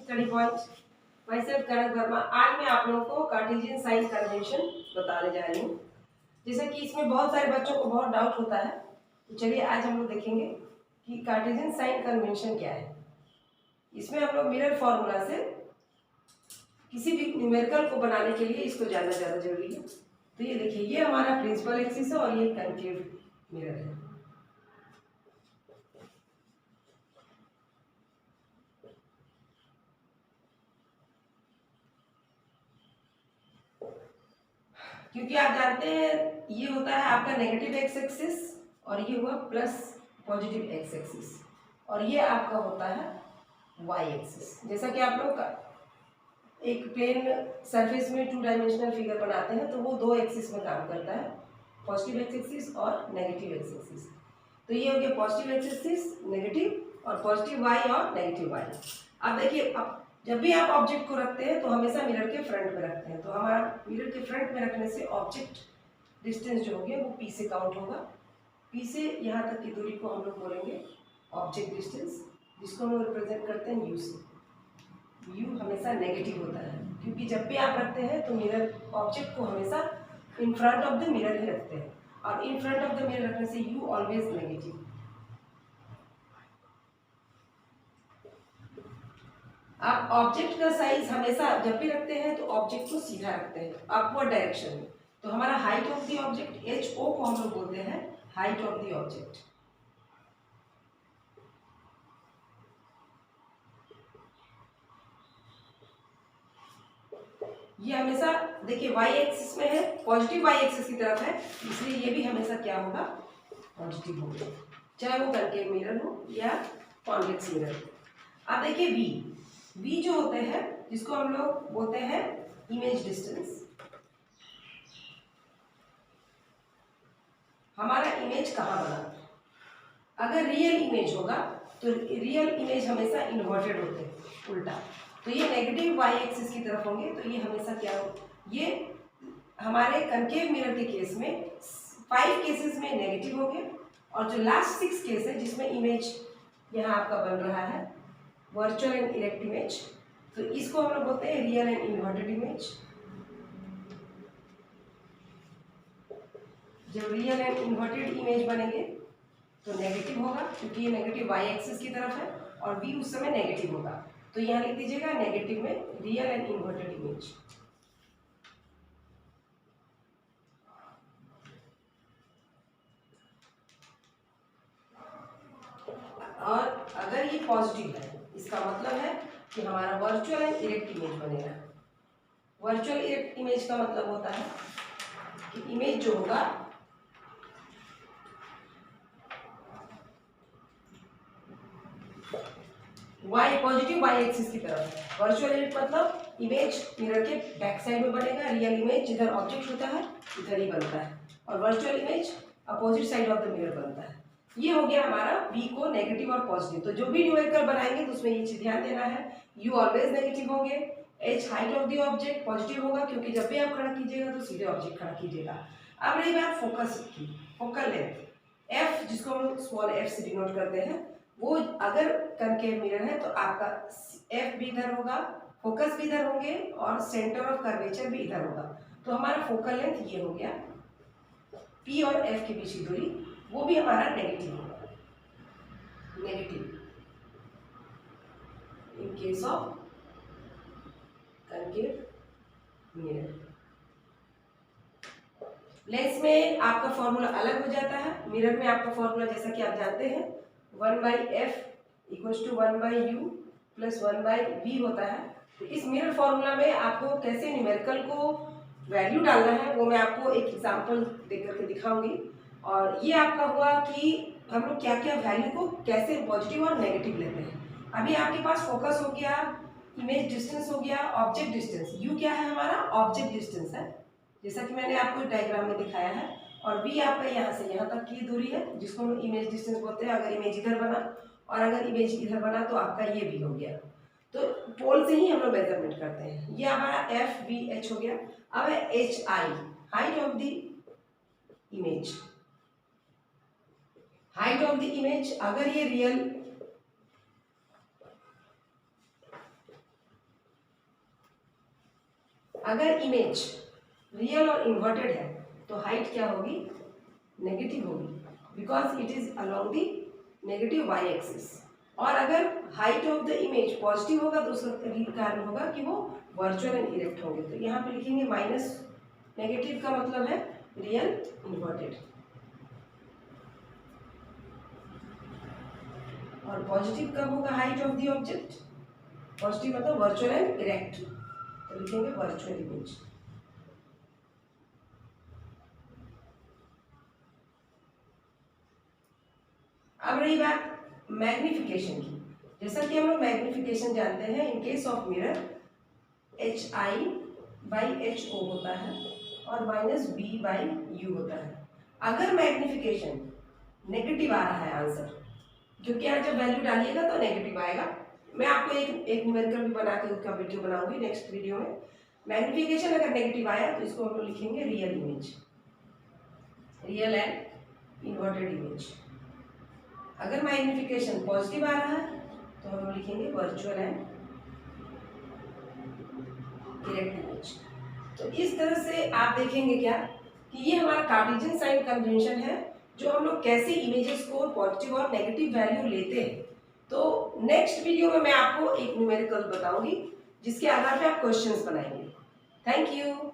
Study point. मैं सिर्फ कनक वर्मा। आज मैं आप लोगों को कार्टेशियन साइन कन्वेंशन बताने जा रही हूँ। जैसे कि इसमें बहुत सारे बच्चों को बहुत डाउट होता है, तो चलिए आज हम लोग देखेंगे कि कार्टेशियन साइन कन्वेंशन क्या है। इसमें हम लोग मिरर फॉर्मूला से किसी भी न्यूमेरिकल को बनाने के लिए इसको जानना ज़्यादा जरूरी है। तो ये देखिए, ये हमारा प्रिंसिपल एक्सिस है और ये कनकेव मिरर है। क्योंकि आप जानते हैं ये होता है आपका नेगेटिव एक्स एक्सिस और ये हुआ प्लस पॉजिटिव एक्स एक्सिस, और ये आपका होता है वाई एक्सिस। जैसा कि आप लोग एक प्लेन सरफेस में 2 डायमेंशनल फिगर बनाते हैं तो वो 2 एक्सिस में काम करता है, पॉजिटिव एक्स एक्सिस और नेगेटिव एक्स एक्सिस। तो ये हो गया पॉजिटिव एक्स एक्सिस नेगेटिव, और पॉजिटिव वाई और नेगेटिव वाई। अब देखिए, अब जब भी आप ऑब्जेक्ट को रखते हैं तो हमेशा मिरर के फ्रंट में रखते हैं, तो हमारा मिरर के फ्रंट में रखने से ऑब्जेक्ट डिस्टेंस जो हो गया वो पी से काउंट होगा। पी से यहाँ तक की दूरी को हम लोग बोलेंगे ऑब्जेक्ट डिस्टेंस, जिसको हम लोग रिप्रेजेंट करते हैं यू से। यू हमेशा नेगेटिव होता है क्योंकि जब भी आप रखते हैं तो मिरर ऑब्जेक्ट को हमेशा in front of the mirror ही रखते हैं, और in front of the mirror रखने से यू ऑलवेज नेगेटिव। आप ऑब्जेक्ट का साइज हमेशा जब भी रखते हैं तो ऑब्जेक्ट को सीधा रखते हैं अपवर्ड डायरेक्शन में। तो हमारा height of the object H O को हम लोग बोलते हैं हाइट ऑफ द ऑब्जेक्ट। ये हमेशा देखिए वाई एक्सिस में है, पॉजिटिव वाई एक्सिस की तरफ है, इसलिए ये भी हमेशा क्या होगा, पॉजिटिव होगा, चाहे वो कनकेव मिरर हो या कॉन्वेक्स मिरर हो। अब देखिए वी जो होते हैं जिसको हम लोग बोलते हैं इमेज डिस्टेंस। हमारा इमेज कहाँ बना, अगर रियल इमेज होगा तो रियल इमेज हमेशा इन्वर्टेड होते हैं, उल्टा। तो ये नेगेटिव वाई एक्सिस की तरफ होंगे, तो ये हमेशा क्या हो, ये हमारे कनकेव मिरर के केस में 5 केसेस में नेगेटिव हो गए, और जो लास्ट 6 केस है जिसमें इमेज यहाँ आपका बन रहा है वर्चुअल एंड इरेक्ट इमेज, तो इसको हम लोग बोलते हैं रियल एंड इन्वर्टेड इमेज। जब रियल एंड इन्वर्टेड इमेज बनेंगे तो नेगेटिव होगा क्योंकि ये नेगेटिव वाई एक्सिस की तरफ है, और वी उस समय नेगेटिव होगा। तो यहाँ लिख दीजिएगा नेगेटिव में रियल एंड इन्वर्टेड इमेज। और अगर ये पॉजिटिव है इसका मतलब है कि हमारा वर्चुअल एंड इरेक्ट इमेज बनेगा। वर्चुअल इरेक्ट इमेज का मतलब होता है कि इमेज जो होगा वाई पॉजिटिव वाई एक्सिस की तरफ है। वर्चुअल इमेज मतलब इमेज मिरर के बैक साइड में बनेगा, रियल इमेज जिधर ऑब्जेक्ट होता है इधर ही बनता है, और virtual image opposite side of the mirror बनता है। ये हो गया हमारा V को नेगेटिव और पॉजिटिव। तो जो भी न्यूमेरिकल बनाएंगे तो उसमें ये चीज ध्यान देना है, U ऑलवेज नेगेटिव होंगे, H height of the object positive होगा क्योंकि जब भी आप खड़ा कीजिएगा तो सीधे ऑब्जेक्ट खड़ा कीजिएगा। अब रही बात फोकस की, फोकल लेंथ F, जिसको हम लोग स्मॉल f से डिनोट करते हैं, वो अगर कनकेव मिरर है तो आपका F भी इधर होगा, फोकस भी इधर होंगे, और सेंटर ऑफ कर्वेचर भी इधर होगा। तो हमारा फोकल लेंथ ये हो गया, P और F के बीच की दूरी वो भी हमारा नेगेटिव होगा, negative in case of concave mirror. Lens में आपका फॉर्मूला अलग हो जाता है, मिरर में आपका फॉर्मूला जैसा कि आप जानते हैं 1/f equals to 1/u plus 1/v होता है। तो इस मिरर फॉर्मूला में आपको कैसे न्यूमेरिकल को वैल्यू डालना है वो मैं आपको एक एग्जांपल देकर के दिखाऊंगी। और ये आपका हुआ कि हम लोग क्या क्या वैल्यू को कैसे पॉजिटिव और नेगेटिव लेते हैं। अभी आपके पास फोकस हो गया, इमेज डिस्टेंस हो गया, ऑब्जेक्ट डिस्टेंस। यू क्या है, हमारा ऑब्जेक्ट डिस्टेंस है जैसा कि मैंने आपको डायग्राम में दिखाया है, और v आपका यहाँ से यहाँ तक की दूरी है जिसको हम इमेज डिस्टेंस बोलते हैं। अगर इमेज इधर बना और अगर इमेज इधर बना तो आपका ये v हो गया। तो पोल से ही हम लोग मेजरमेंट करते हैं। ये हमारा f v h हो गया। अब है h i, height of the image. Height of the image अगर ये रियल अगर इमेज रियल और इन्वर्टेड है तो हाइट क्या होगी, नेगेटिव होगी, because it is along the negative Y axis. और अगर height of the image positive होगा तो उसका कारण होगा कि वो वर्चुअल एंड इरेक्ट होंगे। तो यहाँ पे लिखेंगे माइनस, नेगेटिव का मतलब है रियल इन्वर्टेड, और पॉजिटिव कब होगा height of the object, positive मतलब वर्चुअल एंड इरेक्ट, तो लिखेंगे वर्चुअल इमेज। अब रही बात मैग्निफिकेशन की, जैसा कि हम लोग मैग्निफिकेशन जानते हैं, in case of mirror HI/HO होता है और -B/U होता है। अगर मैग्निफिकेशन नेगेटिव आ रहा है आंसर, क्योंकि यहाँ जब वैल्यू डालिएगा तो नेगेटिव आएगा। मैं आपको एक न्यूमेरिकल भी बना के उसका वीडियो बनाऊंगी नेक्स्ट वीडियो में। मैग्निफिकेशन अगर नेगेटिव आया तो इसको हम लोग लिखेंगे real image, real and inverted image. अगर मैग्निफिकेशन पॉजिटिव आ रहा है तो हम लिखेंगे वर्चुअल एंड इरेक्ट इमेज। तो इस तरह से आप देखेंगे क्या कि ये हमारा कार्टेशियन साइन कन्वेंशन है, जो हम लोग कैसे इमेजेस को पॉजिटिव और नेगेटिव वैल्यू लेते हैं। तो नेक्स्ट वीडियो में मैं आपको एक न्यूमेरिकल बताऊंगी जिसके आधार पे आप क्वेश्चंस बनाएंगे। Thank you.